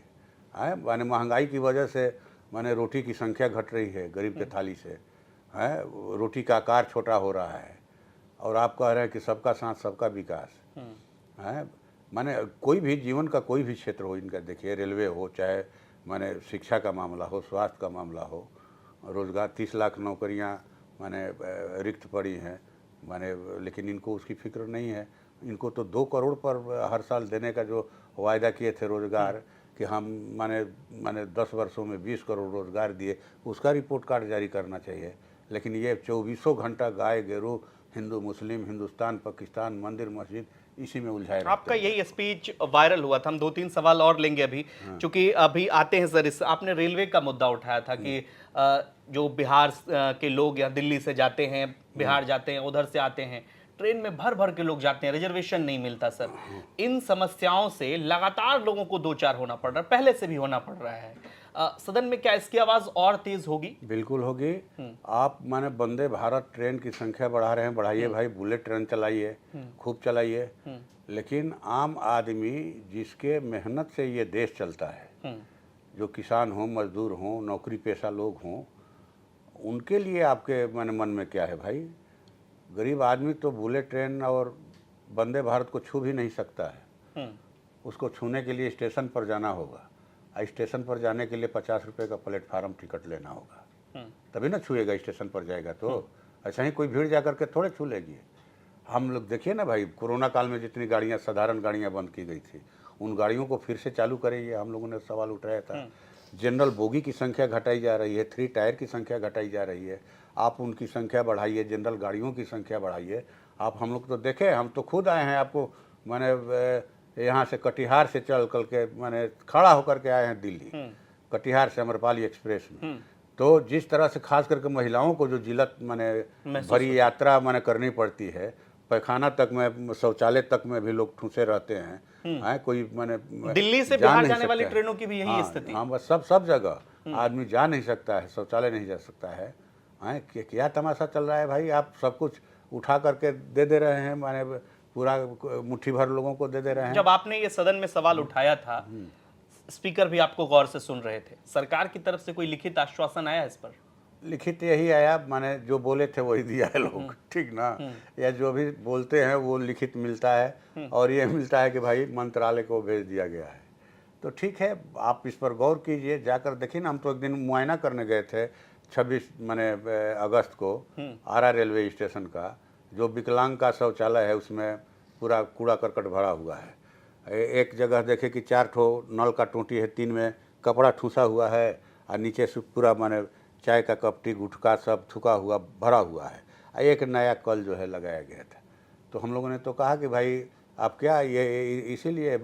है माने महंगाई की वजह से माने रोटी की संख्या घट रही है गरीब के थाली से, है रोटी का आकार छोटा हो रहा है, और आप कह रहे हैं कि सबका साथ सबका विकास है। माने कोई भी जीवन का कोई भी क्षेत्र हो, इनका देखिए, रेलवे हो, चाहे माने शिक्षा का मामला हो, स्वास्थ्य का मामला हो, रोजगार 30 लाख नौकरियां माने रिक्त पड़ी हैं माने, लेकिन इनको उसकी फिक्र नहीं है। इनको तो 2 करोड़ पर हर साल देने का जो वायदा किए थे रोजगार, कि हम माने माने 10 वर्षों में 20 करोड़ रोजगार दिए, उसका रिपोर्ट कार्ड जारी करना चाहिए। लेकिन ये 24 घंटा गाय गेरू, हिंदू मुस्लिम, हिंदुस्तान पाकिस्तान, मंदिर मस्जिद, इसी में उलझाए रहते आपका हैं। यही स्पीच वायरल हुआ था। हम 2-3 सवाल और लेंगे अभी, क्योंकि अभी आते हैं सर। इस आपने रेलवे का मुद्दा उठाया था कि जो बिहार के लोग या दिल्ली से जाते हैं, बिहार जाते हैं, उधर से आते हैं, ट्रेन में भर भर के लोग जाते हैं, रिजर्वेशन नहीं मिलता सर। इन समस्याओं से लगातार लोगों को दो चार होना पड़ रहा है, पहले से भी होना पड़ रहा है। सदन में क्या इसकी आवाज और तेज होगी? बिल्कुल होगी। आप माने वंदे भारत ट्रेन की संख्या बढ़ा रहे हैं, बढ़ाइए भाई, बुलेट ट्रेन चलाइए, खूब चलाइए। लेकिन आम आदमी जिसके मेहनत से ये देश चलता है, जो किसान हो, मजदूर हो, नौकरी पेशा लोग हों, उनके लिए आपके मन में क्या है भाई? गरीब आदमी तो बुलेट ट्रेन और वंदे भारत को छू भी नहीं सकता है। उसको छूने के लिए स्टेशन पर जाना होगा, स्टेशन पर जाने के लिए 50 रुपये का प्लेटफार्म टिकट लेना होगा, तभी ना छुएगा, स्टेशन पर जाएगा तो। ऐसा ही कोई भीड़ जा करके थोड़े छू लेगी। हम लोग देखिए ना भाई, कोरोना काल में जितनी गाड़ियाँ, साधारण गाड़ियाँ बंद की गई थी, उन गाड़ियों को फिर से चालू करेंगे, हम लोगों ने सवाल उठाया था। जनरल बोगी की संख्या घटाई जा रही है, 3 टायर की संख्या घटाई जा रही है, आप उनकी संख्या बढ़ाइए, जनरल गाड़ियों की संख्या बढ़ाइए। आप हम लोग तो देखे, हम तो खुद आए हैं, आपको मैंने यहाँ से कटिहार से चल करके मैंने खड़ा होकर के आए हैं दिल्ली, कटिहार से अमरपाली एक्सप्रेस में। तो जिस तरह से खास करके महिलाओं को जो जिलत मैंने भरी यात्रा मैंने करनी पड़ती है, पैखाना तक में, शौचालय तक में भी लोग ठूसे रहते हैं, कोई मैंने दिल्ली से बिहार जाने वाली ट्रेनों की भी यही स्थिति। हाँ, बस सब जगह आदमी जा नहीं सकता है, शौचालय नहीं जा सकता है। क्या तमाशा चल रहा है भाई? आप सब कुछ उठा करके दे रहे हैं, माने पूरा मुट्ठी भर लोगों को दे रहे हैं। जब आपने ये सदन में सवाल उठाया था, स्पीकर भी आपको गौर से सुन रहे थे, सरकार की तरफ से कोई लिखित आश्वासन आया इस पर? लिखित यही आया, माने जो बोले थे वही दिया है लोग, ठीक ना? या जो भी बोलते हैं वो लिखित मिलता है, और ये मिलता है कि भाई मंत्रालय को भेज दिया गया है। तो ठीक है, आप इस पर गौर कीजिए, जाकर देखिए ना। हम तो एक दिन मुआयना करने गए थे 26 माने अगस्त को, आरा रेलवे स्टेशन का, जो विकलांग का शौचालय है उसमें पूरा कूड़ा करकट भरा हुआ है। एक जगह देखे कि 4 ठो नल का टोंटी है, 3 में कपड़ा ठूसा हुआ है, और नीचे से पूरा माने चाय का कपटी, गुटखा सब थुका हुआ भरा हुआ है। एक नया कल जो है लगाया गया था। तो हम लोगों ने तो कहा कि भाई आप क्या, ये इसीलिए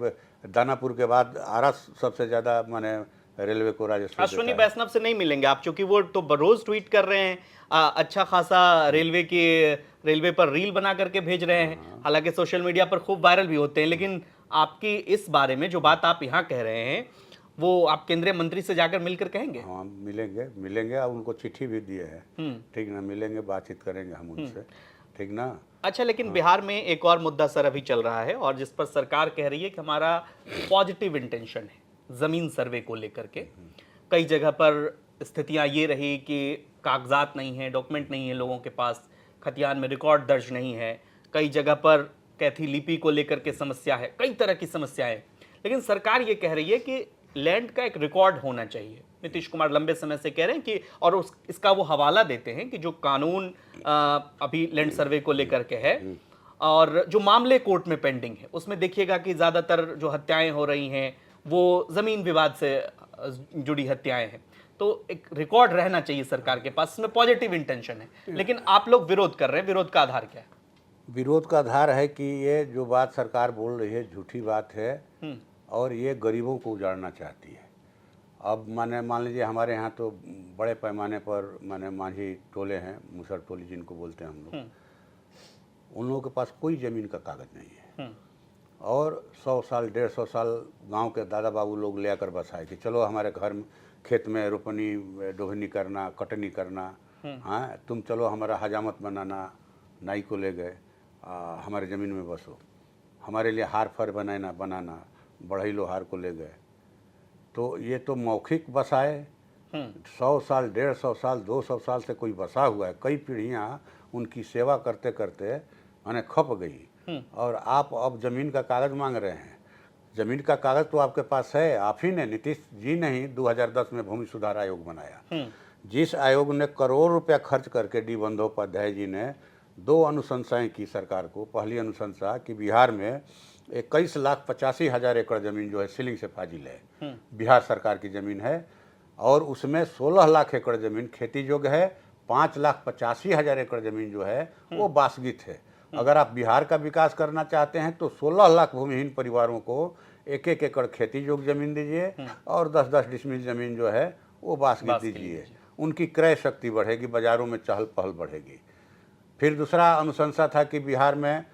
दानापुर के बाद आरा सबसे ज़्यादा माने रेलवे को राजस्व अश्विनी वैष्णव से नहीं मिलेंगे आप, क्योंकि वो तो रोज ट्वीट कर रहे हैं, अच्छा खासा रेलवे पर रील बना करके भेज रहे हैं, हालांकि सोशल मीडिया पर खूब वायरल भी होते हैं। लेकिन आपकी इस बारे में जो बात आप यहाँ कह रहे हैं, वो आप केंद्रीय मंत्री से जाकर मिलकर कहेंगे? हाँ, मिलेंगे, और उनको चिट्ठी भी दिए हैं, ठीक ना? मिलेंगे, बातचीत करेंगे हम उनसे, ठीक ना? अच्छा, लेकिन बिहार में एक और मुद्दा सर अभी चल रहा है, और जिस पर सरकार कह रही है कि हमारा पॉजिटिव इंटेंशन है जमीन सर्वे को लेकर के। कई जगह पर स्थितियां ये रही कि कागजात नहीं है, डॉक्यूमेंट नहीं है लोगों के पास, खतियान में रिकॉर्ड दर्ज नहीं है, कई जगह पर कैथी लिपि को लेकर के समस्या है, कई तरह की समस्याएं। लेकिन सरकार ये कह रही है कि लैंड का एक रिकॉर्ड होना चाहिए। नीतीश कुमार लंबे समय से कह रहे हैं कि, और इसका वो हवाला देते हैं कि जो कानून अभी लैंड सर्वे को लेकर के है, और जो मामले कोर्ट में पेंडिंग है, उसमें देखिएगा कि ज़्यादातर जो हत्याएं हो रही हैं वो ज़मीन विवाद से जुड़ी हत्याएं हैं। तो एक रिकॉर्ड रहना चाहिए सरकार के पास, इसमें पॉजिटिव इंटेंशन है। लेकिन आप लोग विरोध कर रहे हैं, विरोध का आधार क्या है? विरोध का आधार है कि ये जो बात सरकार बोल रही है झूठी बात है, और ये गरीबों को उजाड़ना चाहती है। अब मान लीजिए हमारे यहाँ तो बड़े पैमाने पर माने मांझी टोले हैं, मुसर टोली जिनको बोलते हैं हम लोग, उन लोगों के पास कोई ज़मीन का कागज़ नहीं है। और 100 साल 150 साल गांव के दादा बाबू लोग ले आकर बसाए कि चलो हमारे घर में खेत में रोपनी डोहनी करना, कटनी करना, हाँ तुम चलो हमारा हजामत बनाना, नाई को ले गए, हमारे ज़मीन में बसो, हमारे लिए हार फार बनाना बढ़ई लोहार को ले गए। तो ये तो मौखिक बसाए, 100 साल 150 साल 200 साल से कोई बसा हुआ है, कई पीढ़ियाँ उनकी सेवा करते करते माने खप गई, और आप अब ज़मीन का कागज़ मांग रहे हैं। ज़मीन का कागज़ तो आपके पास है, आप ही ने, नीतीश जी ने ही 2010 में भूमि सुधार आयोग बनाया, जिस आयोग ने करोड़ रुपया खर्च करके डी बंदोपाध्याय जी ने 2 अनुशंसाएं की सरकार को। पहली अनुशंसा कि बिहार में 21,85,000 एकड़ ज़मीन जो है सीलिंग से फाजिल है, बिहार सरकार की ज़मीन है, और उसमें 16 लाख एकड़ ज़मीन खेती योग्य है, 5,85,000 एकड़ ज़मीन जो है वो बासगित है। अगर आप बिहार का विकास करना चाहते हैं तो 16 लाख भूमिहीन परिवारों को 1-1 एकड़ खेती योग्य ज़मीन दीजिए और 10-10 डिसमिल ज़मीन जो है वो बासगित दीजिए। उनकी क्रय शक्ति बढ़ेगी, बाज़ारों में चहल पहल बढ़ेगी। फिर दूसरा अनुशंसा था कि बिहार में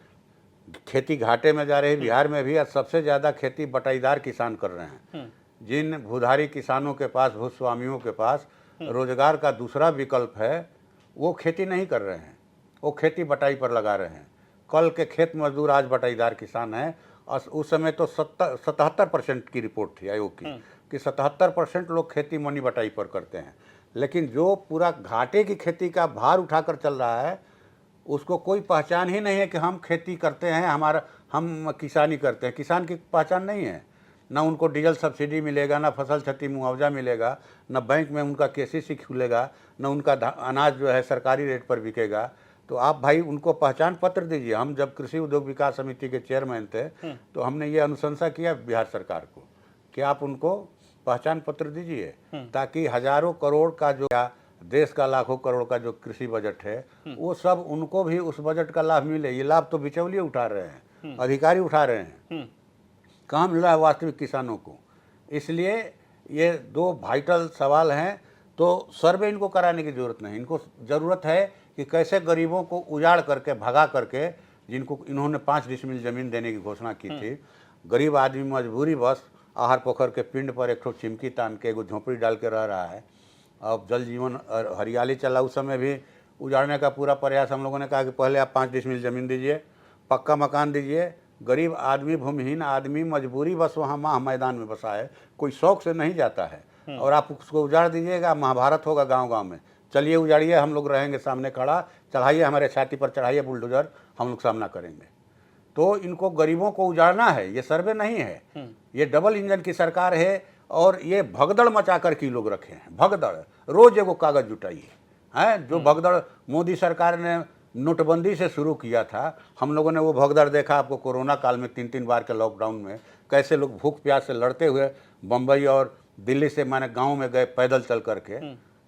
खेती घाटे में जा रही, बिहार में भी आज सबसे ज़्यादा खेती बटाईदार किसान कर रहे हैं। जिन भूधारी किसानों के पास, भूस्वामियों के पास रोजगार का दूसरा विकल्प है, वो खेती नहीं कर रहे हैं, वो खेती बटाई पर लगा रहे हैं। कल के खेत मजदूर आज बटाईदार किसान हैं, और उस समय तो 77% की रिपोर्ट थी आयोग की कि 77% लोग खेती मनी बटाई पर करते हैं। लेकिन जो पूरा घाटे की खेती का भार उठाकर चल रहा है, उसको कोई पहचान ही नहीं है कि हम खेती करते हैं, हम किसानी करते हैं। किसान की पहचान नहीं है, ना उनको डीजल सब्सिडी मिलेगा, ना फसल क्षति मुआवजा मिलेगा, ना बैंक में उनका केसीसी खुलेगा, ना उनका अनाज जो है सरकारी रेट पर बिकेगा। तो आप भाई उनको पहचान पत्र दीजिए। हम जब कृषि उद्योग विकास समिति के चेयरमैन थे तो हमने ये अनुशंसा किया बिहार सरकार को कि आप उनको पहचान पत्र दीजिए, ताकि हजारों करोड़ का जो देश का लाखों करोड़ का जो कृषि बजट है वो सब उनको भी उस बजट का लाभ मिले। ये लाभ तो बिचौलिए उठा रहे हैं, अधिकारी उठा रहे हैं, कहाँ मिल रहा है वास्तविक किसानों को। इसलिए ये 2 वाइटल सवाल हैं। तो सर्वे इनको कराने की ज़रूरत नहीं, इनको ज़रूरत है कि कैसे गरीबों को उजाड़ करके, भगा करके, जिनको इन्होंने 5 डिसमिल ज़मीन देने की घोषणा की थी, गरीब आदमी मजबूरी बस आहार पोखर के पिंड पर एक ठो चिमकी तान के एगो झोंपड़ी डाल के रह रहा है। अब जल जीवन और हरियाली चला, उस समय भी उजाड़ने का पूरा प्रयास हम लोगों ने कहा कि पहले आप 5 डिसमिल ज़मीन दीजिए, पक्का मकान दीजिए। गरीब आदमी, भूमिहीन आदमी मजबूरी बस वहाँ माह मैदान में बसा है, कोई शौक से नहीं जाता है, और आप उसको उजाड़ दीजिएगा, महाभारत होगा गांव-गांव में। चलिए उजाड़िए, हम लोग रहेंगे सामने खड़ा, चढ़ाइए हमारे छाती पर, चढ़ाइए बुलडोजर, हम लोग सामना करेंगे। तो इनको गरीबों को उजाड़ना है, ये सर्वे नहीं है। ये डबल इंजन की सरकार है, और ये भगदड़ मचा कर की लोग रखे हैं, भगदड़। रोज एगो कागज जुटाइए हैं, जो भगदड़ मोदी सरकार ने नोटबंदी से शुरू किया था, हम लोगों ने वो भगदड़ देखा। आपको कोरोना काल में 3-3 बार के लॉकडाउन में कैसे लोग भूख प्यास से लड़ते हुए बम्बई और दिल्ली से माने गाँव में गए पैदल चल करके,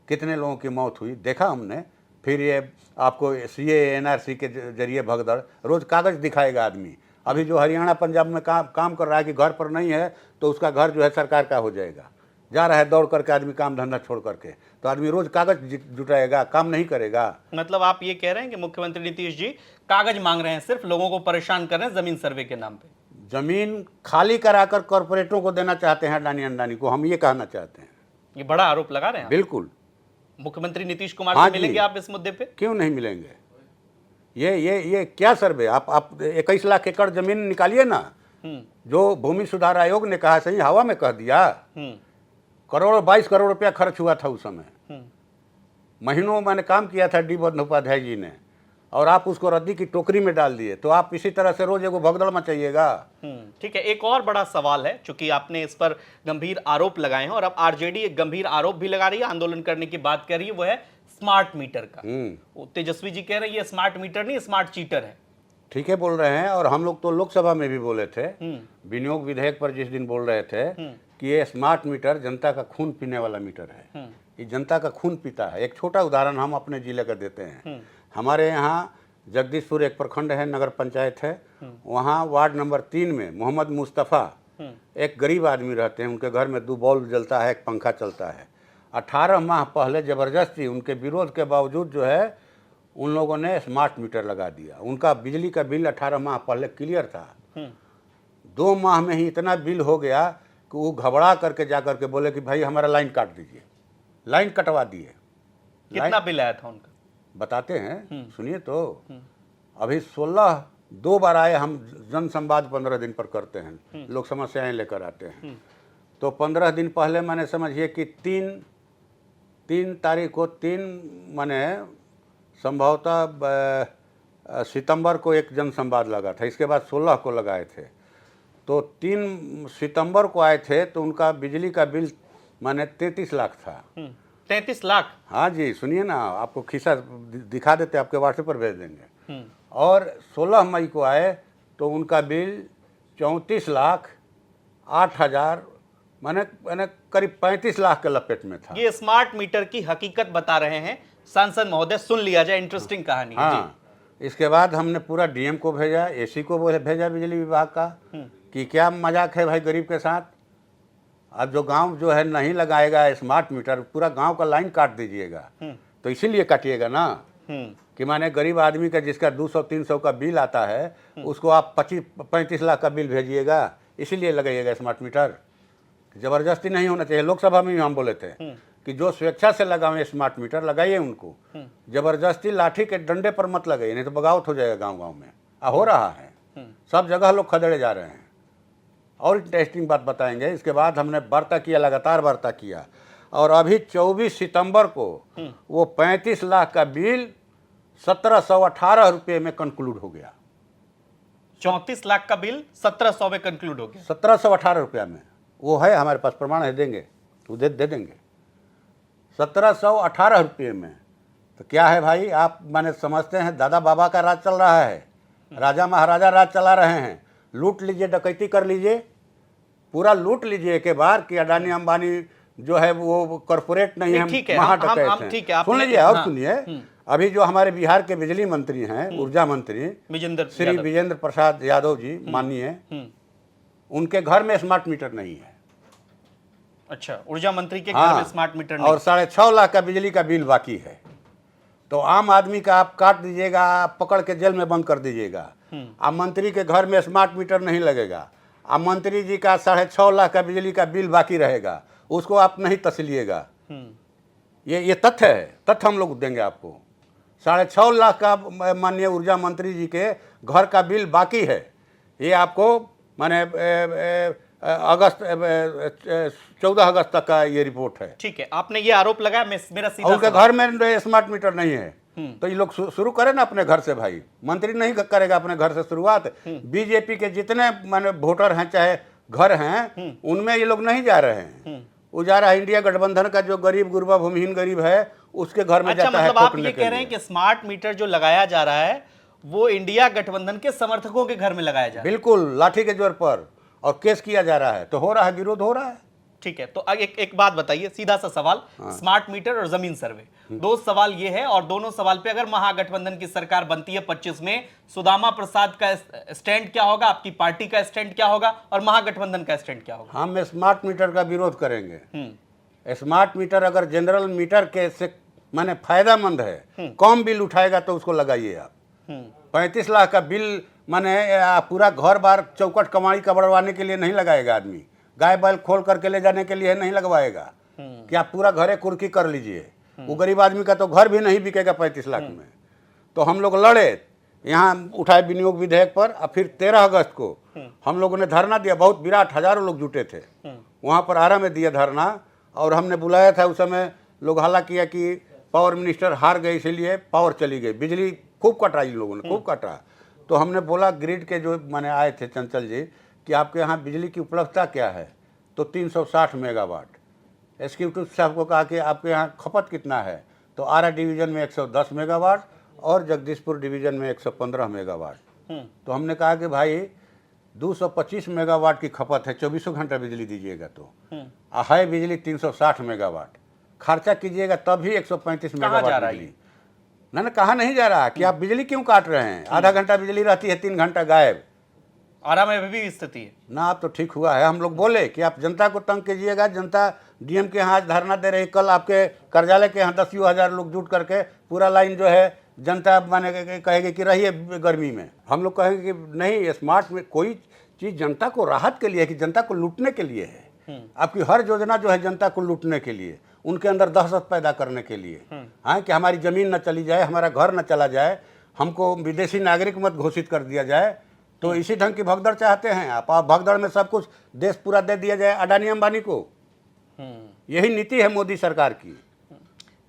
कितने लोगों की मौत हुई देखा हमने। फिर ये आपको CAA NRC के जरिए भगदड़, रोज़ कागज़ दिखाएगा आदमी। अभी जो हरियाणा पंजाब में काम कर रहा है कि घर पर नहीं है तो उसका घर जो है सरकार का हो जाएगा, जा रहा है दौड़ करके आदमी काम धंधा छोड़ करके, तो आदमी रोज कागज जुटाएगा, काम नहीं करेगा। मतलब आप ये कह रहे हैं कि मुख्यमंत्री नीतीश जी कागज मांग रहे हैं, सिर्फ लोगों को परेशान कर रहे हैं जमीन सर्वे के नाम पे। जमीन खाली कराकर कॉर्पोरेटों को देना चाहते हैं, अडानी अंडानी को, हम ये कहना चाहते हैं। ये बड़ा आरोप लगा रहे हैं। बिल्कुल। मुख्यमंत्री नीतीश कुमार हाँ से मिलेंगे आप इस मुद्दे पे? क्यों नहीं मिलेंगे? ये क्या सर्वे? आप 21 लाख एकड़ जमीन निकालिए ना, जो भूमि सुधार आयोग ने कहा, सही हवा में कह दिया। 22 करोड़ रुपया खर्च हुआ था उस समय, महीनों मैंने काम किया था डी बंदोपाध्याय जी ने, और आप उसको रद्दी की टोकरी में डाल दिए। तो आप इसी तरह से रोज एगो भगदड़ मचाइएगा। ठीक है, एक और बड़ा सवाल है, चूंकि आपने इस पर गंभीर आरोप लगाए हैं और अब आरजेडी एक गंभीर आरोप भी लगा रही है, आंदोलन करने की बात कर रही है, वो है स्मार्ट मीटर का। तेजस्वी जी कह रहे हैं ये स्मार्ट मीटर नहीं, स्मार्ट चीटर है। ठीक है, बोल रहे हैं, और हम लोग तो लोकसभा में भी बोले थे, विनियोग विधेयक पर जिस दिन बोल रहे थे कि ये स्मार्ट मीटर जनता का खून पीने वाला मीटर है, ये जनता का खून पीता है। एक छोटा उदाहरण हम अपने जिले का देते हैं। हमारे यहाँ जगदीशपुर एक प्रखंड है, नगर पंचायत है, वहाँ वार्ड नंबर 3 में मोहम्मद मुस्तफ़ा एक गरीब आदमी रहते हैं, उनके घर में 2 बल्ब जलता है, एक पंखा चलता है। 18 माह पहले ज़बरदस्ती उनके विरोध के बावजूद जो है उन लोगों ने स्मार्ट मीटर लगा दिया। उनका बिजली का बिल 18 माह पहले क्लियर था, 2 माह में ही इतना बिल हो गया कि वो घबरा करके जा करके बोले कि भाई हमारा लाइन काट दीजिए। लाइन कटवा दिए। कितना बिल आया था उनका? बताते हैं, सुनिए तो। अभी 2 बार आए। हम जन संवाद 15 दिन पर करते हैं, लोग समस्याएं लेकर आते हैं। तो 15 दिन पहले मैंने समझिए कि 3 तारीख को 3 माने संभवतः सितंबर को एक जन संवाद लगा था। इसके बाद 16 को लगाए थे। तो 3 सितंबर को आए थे तो उनका बिजली का बिल माने 33 लाख था। 33 लाख? हाँ जी, सुनिए ना, आपको खिस्सा दिखा देते, आपके व्हाट्सएप पर भेज देंगे। और 16 मई को आए तो उनका बिल 34 लाख 8 हजार माने करीब 35 लाख के लपेट में था। ये स्मार्ट मीटर की हकीकत बता रहे हैं सांसद महोदय, सुन लिया जाए, इंटरेस्टिंग कहानी है। हाँ, इसके बाद हमने पूरा डीएम को भेजा, एसी को भेजा बिजली विभाग का कि क्या मजाक है भाई गरीब के साथ। अब जो गांव जो है नहीं लगाएगा स्मार्ट मीटर, पूरा गांव का लाइन काट दीजिएगा। तो इसीलिए काटिएगा ना कि माने गरीब आदमी का जिसका 200-300 का बिल आता है उसको आप 25-35 लाख का बिल भेजिएगा, इसीलिए लगाइएगा स्मार्ट मीटर। जबरदस्ती नहीं होना चाहिए। लोकसभा में भी हम बोले थे कि जो स्वेच्छा से लगाएं स्मार्ट मीटर लगाइए उनको, जबरदस्ती लाठी के डंडे पर मत लगाइए, नहीं तो बगावत हो जाएगा गांव गांव में। हो रहा है, सब जगह लोग खदेड़े जा रहे हैं। और इंटरेस्टिंग बात बताएंगे। इसके बाद हमने वार्ता किया, लगातार वार्ता किया, और अभी 24 सितंबर को वो 35 लाख का बिल 1718 रुपये में कंक्लूड हो गया। 34 लाख का बिल 1700 में कंक्लूड हो गया। 1718 रुपया में, वो है हमारे पास, प्रमाण है, देंगे तो दे देंगे। 1718 रुपये में। तो क्या है भाई, आप माने समझते हैं दादा बाबा का राज चल रहा है, राजा महाराजा राज चला रहे हैं। लूट लीजिए, डकैती कर लीजिए, पूरा लूट लीजिए एक बार कि अडानी अंबानी जो है वो कॉर्पोरेट नहीं है, ठीक है। सुन लीजिए और सुनिए। अभी जो हमारे बिहार के बिजली मंत्री हैं, ऊर्जा मंत्री श्री विजेंद्र प्रसाद यादव जी माननीय, उनके घर में स्मार्ट मीटर नहीं है। अच्छा, ऊर्जा मंत्री के घर में स्मार्ट मीटर नहीं। और 6.5 लाख का बिजली का बिल बाकी है। तो आम आदमी का आप काट दीजिएगा, आप पकड़ के जेल में बंद कर दीजिएगा। अब मंत्री के घर में स्मार्ट मीटर नहीं लगेगा, अब मंत्री जी का 6.5 लाख का बिजली का बिल बाकी रहेगा, उसको आप नहीं तसलिएगा। ये तथ्य है, तथ्य हम लोग देंगे आपको। 6.5 लाख का माननीय ऊर्जा मंत्री जी के घर का बिल बाकी है। ये आपको माने अगस्त 14 अगस्त तक का ये रिपोर्ट है। ठीक है, आपने ये आरोप लगाया, मेरा सीधा उनके घर में स्मार्ट मीटर नहीं है। तो ये लोग शुरू करें ना अपने घर से भाई, मंत्री नहीं करेगा अपने घर से शुरुआत। बीजेपी के जितने माने वोटर हैं चाहे घर हैं, उनमें ये लोग नहीं जा रहे हैं। वो जा रहा है इंडिया गठबंधन का जो गरीब गुरबा भूमिहीन गरीब है उसके घर में अच्छा, जाता मतलब है। आप ये कह रहे हैं कि स्मार्ट मीटर जो लगाया जा रहा है वो इंडिया गठबंधन के समर्थकों के घर में लगाया जा रहा है? बिल्कुल, लाठी के जोर पर, और केस किया जा रहा है। तो हो रहा है, विरोध हो रहा है। ठीक है, तो एक बात बताइए, सीधा सा सवाल। स्मार्ट मीटर और जमीन सर्वे, दो सवाल ये है, और दोनों सवाल पे अगर महागठबंधन की सरकार बनती है 25 में, सुदामा प्रसाद का स्टैंड क्या होगा, आपकी पार्टी का स्टैंड क्या होगा, और महागठबंधन का स्टैंड क्या होगा? हम स्मार्ट मीटर का विरोध करेंगे। स्मार्ट मीटर अगर जनरल मीटर के से माने फायदामंद है, कम बिल उठाएगा तो उसको लगाइए आप। 35 लाख का बिल माने पूरा घर बार चौकट कमाई का बढ़वाने के लिए नहीं लगाएगा आदमी, गाय बैल खोल करके ले जाने के लिए नहीं लगवाएगा कि आप पूरा घरे कुर्की कर लीजिए। वो गरीब आदमी का तो घर भी नहीं बिकेगा 35 लाख में। तो हम लोग लड़े, यहाँ उठाए विनियोग विधेयक पर, और फिर 13 अगस्त को हम लोगों ने धरना दिया। बहुत विराट, हजारों लोग जुटे थे वहाँ पर, आरा में दिया धरना। और हमने बुलाया था, उस समय लोग हल्ला किया कि पावर मिनिस्टर हार गए इसलिए पावर चली गई, बिजली खूब कटा इन लोगों ने, खूब कटा। तो हमने बोला ग्रिड के जो माने आए थे चंचल जी कि आपके यहाँ बिजली की उपलब्धता क्या है, तो 360 मेगावाट। एग्जीक्यूटिव साहब को कहा कि आपके यहाँ खपत कितना है, तो आरा डिवीज़न में 110 मेगावाट और जगदीशपुर डिवीज़न में 115 मेगावाट। तो हमने कहा कि भाई 225 मेगावाट की खपत है, 24 घंटा बिजली दीजिएगा तो है बिजली 360 मेगावाट, खर्चा कीजिएगा तभी 135 मेगावाट बिजली। ना कहा नहीं जा रहा कि आप बिजली क्यों काट रहे हैं। आधा घंटा बिजली रहती है, 3 घंटा गायब। आरा में भी स्थिति है ना, आप तो ठीक हुआ है। हम लोग बोले कि आप जनता को तंग कीजिएगा। जनता डीएम के यहाँ धरना दे रही, कल आपके कार्यालय के यहाँ 10 हजार लोग जुट करके पूरा लाइन जो है जनता माने कहेगी कि रहिए गर्मी में। हम लोग कहेंगे कि नहीं, स्मार्ट में कोई चीज़ जनता को राहत के लिए है कि जनता को लूटने के लिए है। आपकी हर योजना जो है जनता को लूटने के लिए, उनके अंदर दहशत पैदा करने के लिए, हाँ, कि हमारी ज़मीन न चली जाए, हमारा घर न चला जाए, हमको विदेशी नागरिक मत घोषित कर दिया जाए। तो इसी ढंग की भगदड़ चाहते हैं आप भगदड़ में सब कुछ देश पूरा दे दिया जाए अडानी अंबानी को। यही नीति है मोदी सरकार की।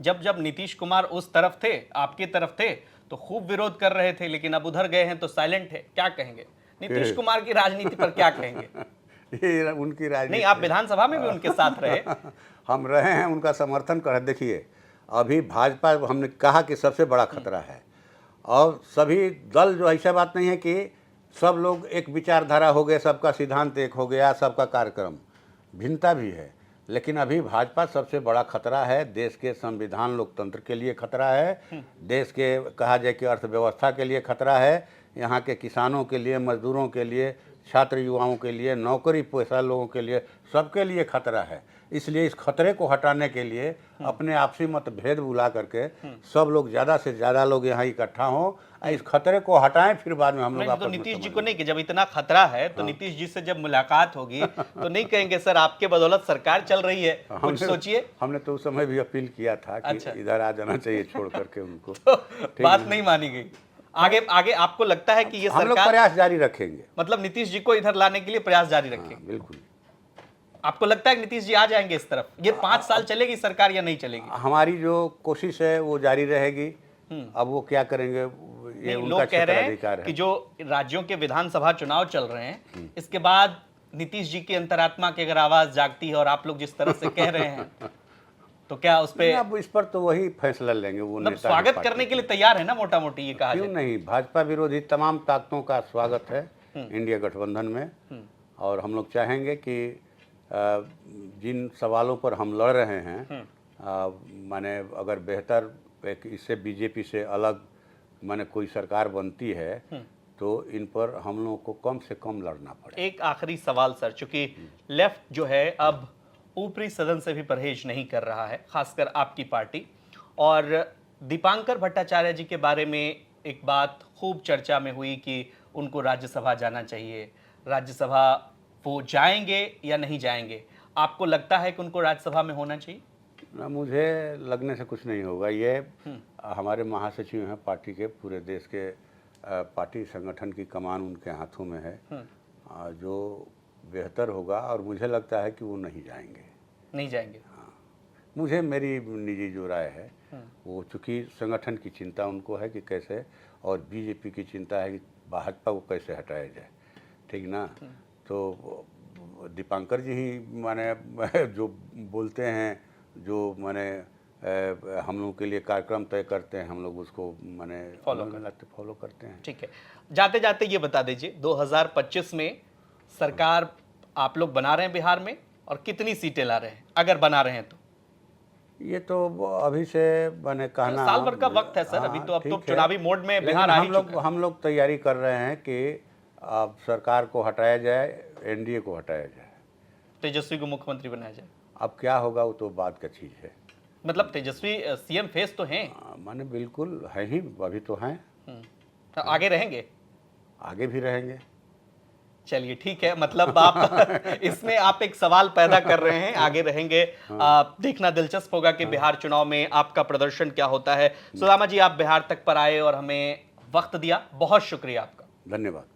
जब जब नीतीश कुमार उस तरफ थे, आपकी तरफ थे, तो खूब विरोध कर रहे थे, लेकिन अब उधर गए हैं तो साइलेंट है। क्या कहेंगे नीतीश कुमार की राजनीति पर, क्या कहेंगे? ये उनकी राजनीति नहीं, आप विधानसभा में भी उनके साथ रहे। हम रहे हैं, उनका समर्थन कर। देखिए, अभी भाजपा, हमने कहा कि सबसे बड़ा खतरा है, और सभी दल जो ऐसा बात नहीं है कि सब लोग एक विचारधारा हो गए, सबका सिद्धांत एक हो गया, सबका कार्यक्रम, भिन्नता भी है, लेकिन अभी भाजपा सबसे बड़ा खतरा है। देश के संविधान लोकतंत्र के लिए खतरा है, देश के कहा जाए कि अर्थव्यवस्था के लिए खतरा है, यहाँ के किसानों के लिए, मजदूरों के लिए, छात्र युवाओं के लिए, नौकरी पेशा लोगों के लिए, सबके लिए खतरा है। इसलिए इस खतरे को हटाने के लिए अपने आपसी मतभेद भुला करके सब लोग, ज़्यादा से ज़्यादा लोग यहाँ इकट्ठा हों, इस खतरे को हटाएं, फिर बाद में हम लोग। तो नीतीश जी को नहीं कि जब इतना खतरा है तो नीतीश जी से जब मुलाकात होगी तो नहीं कहेंगे सर आपके बदौलत सरकार चल रही है, कुछ सोचिए। हमने तो उस समय भी अपील किया था कि अच्छा। इधर आ जाना चाहिए छोड़ करके उनको। तो बात नहीं मानी गई। आगे आगे आपको लगता है कि ये हम लोग सरकार, प्रयास जारी रखेंगे, मतलब नीतीश जी को इधर लाने के लिए प्रयास जारी रखेंगे? बिल्कुल। आपको लगता है कि नीतीश जी आ जाएंगे इस तरफ? ये 5 साल चलेगी सरकार या नहीं चलेगी? हमारी जो कोशिश है वो जारी रहेगी। अब वो क्या करेंगे, ये नहीं, उनका लोग कह रहे क्षेत्राधिकार हैं है। कि जो राज्यों के विधानसभा चुनाव चल रहे हैं, इसके बाद नीतीश जी की अंतरात्मा की अगर आवाज जागती है और आप लोग जिस तरह से कह रहे हैं, तो क्या उस पे, अब इस पर तो वही फैसला लेंगे वो मतलब नेता की स्वागत पार्टी। करने के लिए तैयार है ना, मोटा मोटी ये कहा क्यों जाए? नहीं, भाजपा विरोधी तमाम ताकतों का स्वागत है इंडिया गठबंधन में। और हम लोग चाहेंगे कि जिन सवालों पर हम लड़ रहे हैं, माने अगर बेहतर एक इससे बीजेपी से अलग माने कोई सरकार बनती है तो इन पर हम लोगों को कम से कम लड़ना पड़े। एक आखिरी सवाल सर, चूंकि लेफ्ट जो है अब ऊपरी सदन से भी परहेज नहीं कर रहा है, खासकर आपकी पार्टी, और दीपांकर भट्टाचार्य जी के बारे में एक बात खूब चर्चा में हुई कि उनको राज्यसभा जाना चाहिए। राज्यसभा वो जाएंगे या नहीं जाएंगे? आपको लगता है कि उनको राज्यसभा में होना चाहिए? ना, मुझे लगने से कुछ नहीं होगा। ये हमारे महासचिव हैं पार्टी के, पूरे देश के पार्टी संगठन की कमान उनके हाथों में है। जो बेहतर होगा, और मुझे लगता है कि वो नहीं जाएंगे। नहीं जाएंगे? हाँ, मुझे, मेरी निजी जो राय है वो, चूँकि संगठन की चिंता उनको है कि कैसे, और बीजेपी की चिंता है कि भाजपा को कैसे हटाया जाए, ठीक ना। तो दीपांकर जी ही माने जो बोलते हैं, जो माने हम लोग के लिए कार्यक्रम तय करते हैं, हम लोग उसको माने फॉलो करते हैं। ठीक है, जाते जाते ये बता दीजिए 2025 में सरकार आप लोग बना रहे हैं बिहार में, और कितनी सीटें ला रहे हैं अगर बना रहे हैं तो? ये तो अभी से मैंने कहना, साल भर का वक्त है सर। अभी तो अब तो चुनावी मोड में बिहार आ ही चुका है। हम लोग तैयारी कर रहे हैं कि अब सरकार को हटाया जाए, एनडीए को हटाया जाए, तेजस्वी को मुख्यमंत्री बनाया जाए। अब क्या होगा वो तो बात का चीज़ है। मतलब तेजस्वी सीएम फेस तो हैं? माने बिल्कुल है ही, अभी तो हैं। तो आगे रहेंगे? आगे भी रहेंगे। चलिए ठीक है, मतलब आप इसमें आप एक सवाल पैदा कर रहे हैं, आगे रहेंगे। देखना दिलचस्प होगा कि बिहार चुनाव में आपका प्रदर्शन क्या होता है। सुदामा जी, आप बिहार तक पर आए और हमें वक्त दिया, बहुत शुक्रिया आपका। धन्यवाद।